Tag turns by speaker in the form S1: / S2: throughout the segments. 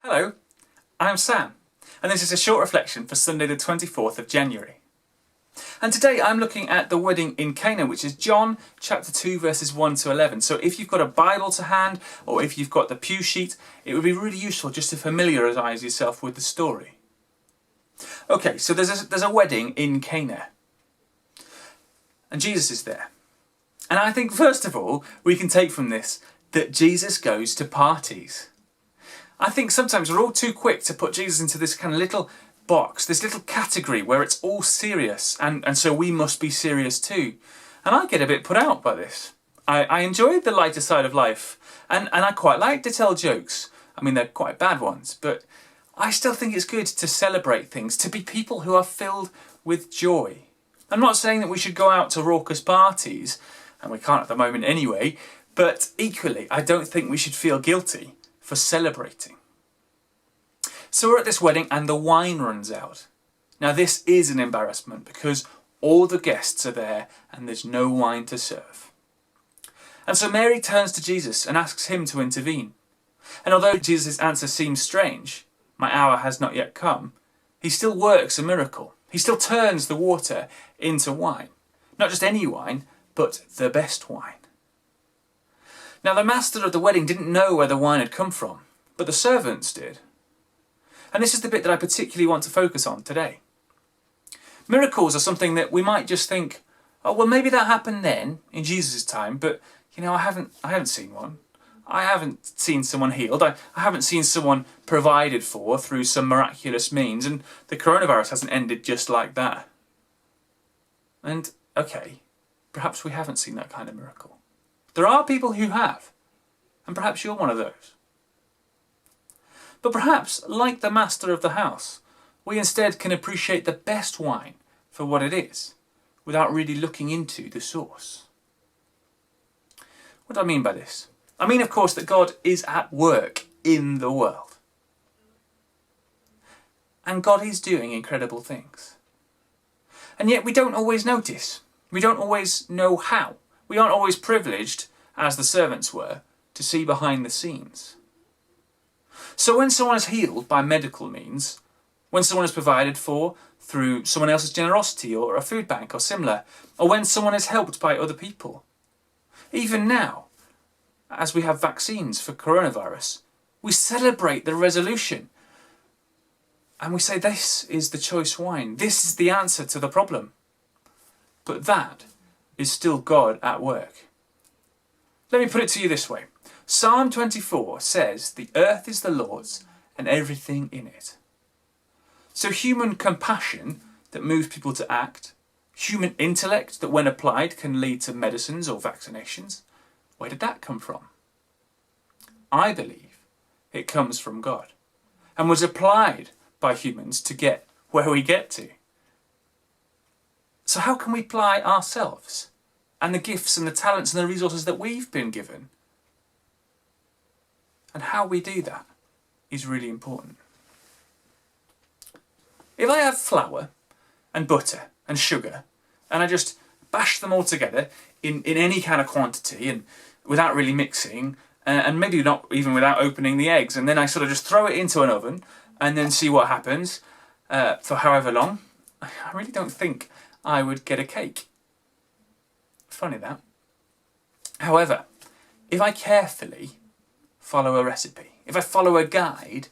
S1: Hello, I'm Sam, and this is a short reflection for Sunday the 24th of January. And today I'm looking at the wedding in Cana, which is John chapter 2 verses 1 to 11. So if you've got a Bible to hand, or if you've got the pew sheet, it would be really useful just to familiarise yourself with the story. Okay, so there's a wedding in Cana, and Jesus is there. And I think first of all, we can take from this that Jesus goes to parties. I think sometimes we're all too quick to put Jesus into this kind of little box, this little category where it's all serious, and so we must be serious too. And I get a bit put out by this. I enjoy the lighter side of life, and I quite like to tell jokes. I mean, they're quite bad ones, but I still think it's good to celebrate things, to be people who are filled with joy. I'm not saying that we should go out to raucous parties, and we can't at the moment anyway, but equally, I don't think we should feel guilty for celebrating. So we're at this wedding and the wine runs out. Now this is an embarrassment because all the guests are there and there's no wine to serve. And so Mary turns to Jesus and asks him to intervene. And although Jesus' answer seems strange, my hour has not yet come, he still works a miracle. He still turns the water into wine. Not just any wine, but the best wine. Now the master of the wedding didn't know where the wine had come from, but the servants did. And this is the bit that I particularly want to focus on today. Miracles are something that we might just think, oh well, maybe that happened then in Jesus' time, but I haven't seen one. I haven't seen someone healed. I haven't seen someone provided for through some miraculous means, and the coronavirus hasn't ended just like that. And okay, perhaps we haven't seen that kind of miracle. There are people who have, and perhaps you're one of those. But perhaps, like the master of the house, we instead can appreciate the best wine for what it is, without really looking into the source. What do I mean by this? I mean, of course, that God is at work in the world. And God is doing incredible things. And yet we don't always notice. We don't always know how. We aren't always privileged, as the servants were, to see behind the scenes. So when someone is healed by medical means, when someone is provided for through someone else's generosity or a food bank or similar, or when someone is helped by other people, even now, as we have vaccines for coronavirus, we celebrate the resolution. And we say, this is the choice wine. This is the answer to the problem. But that is still God at work. Let me put it to you this way. Psalm 24 says, the earth is the Lord's and everything in it. So human compassion that moves people to act, human intellect that when applied can lead to medicines or vaccinations, where did that come from? I believe it comes from God and was applied by humans to get where we get to. So how can we apply ourselves and the gifts and the talents and the resources that we've been given? And how we do that is really important. If I have flour and butter and sugar and I just bash them all together in any kind of quantity and without really mixing, and maybe not even without opening the eggs, and then I sort of just throw it into an oven and then see what happens for however long, I really don't think I would get a cake. Funny that. However, if I carefully follow a recipe, if I follow a guide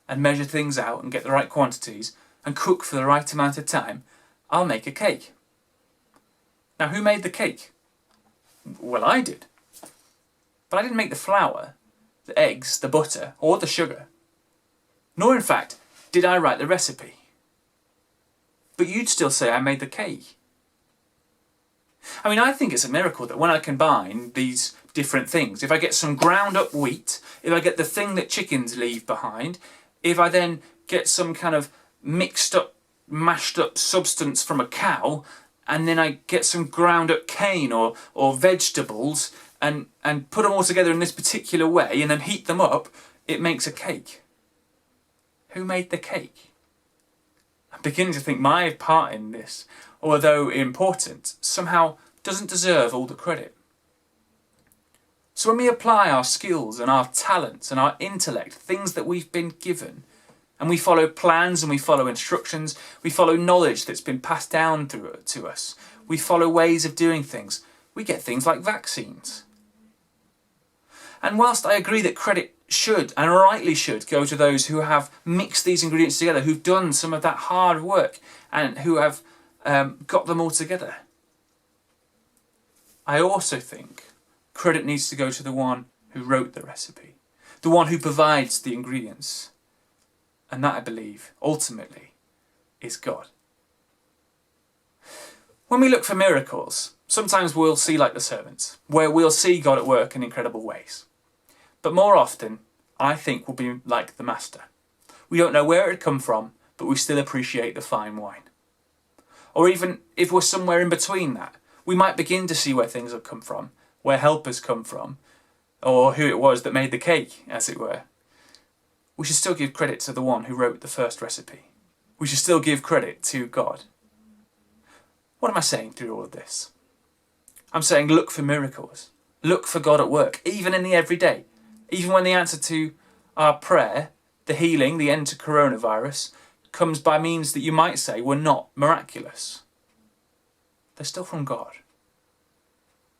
S1: and measure things out and get the right quantities and cook for the right amount of time, I'll make a cake. Now, who made the cake? Well, I did. But I didn't make the flour, the eggs, the butter, or the sugar. Nor, in fact, did I write the recipe. But you'd still say I made the cake. I mean, I think it's a miracle that when I combine these different things, if I get some ground up wheat, if I get the thing that chickens leave behind, if I then get some kind of mixed up, mashed up substance from a cow, and then I get some ground up cane or vegetables and put them all together in this particular way and then heat them up, it makes a cake. Who made the cake? I'm beginning to think my part in this, although important, somehow doesn't deserve all the credit. So when we apply our skills and our talents and our intellect, things that we've been given, and we follow plans and we follow instructions, we follow knowledge that's been passed down to us, we follow ways of doing things, we get things like vaccines. And whilst I agree that credit should, and rightly should, go to those who have mixed these ingredients together, who've done some of that hard work and who have got them all together, I also think credit needs to go to the one who wrote the recipe, the one who provides the ingredients. And that, I believe, ultimately, is God. When we look for miracles, sometimes we'll see like the servants, where we'll see God at work in incredible ways. But more often, I think we'll be like the master. We don't know where it had come from, but we still appreciate the fine wine. Or even if we're somewhere in between that, we might begin to see where things have come from, where help has come from, or who it was that made the cake, as it were. We should still give credit to the one who wrote the first recipe. We should still give credit to God. What am I saying through all of this? I'm saying look for miracles. Look for God at work, even in the everyday. Even when the answer to our prayer, the healing, the end to coronavirus, comes by means that you might say were not miraculous. They're still from God.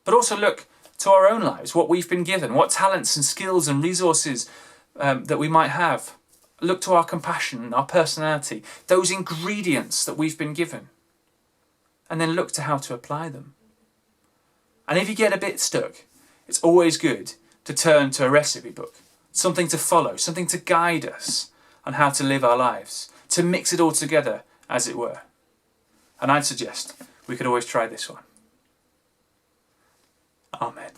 S1: But also look to our own lives, what we've been given, what talents and skills and resources that we might have. Look to our compassion, our personality, those ingredients that we've been given. And then look to how to apply them. And if you get a bit stuck, it's always good to turn to a recipe book, something to follow, something to guide us on how to live our lives, to mix it all together, as it were. And I'd suggest we could always try this one. Amen.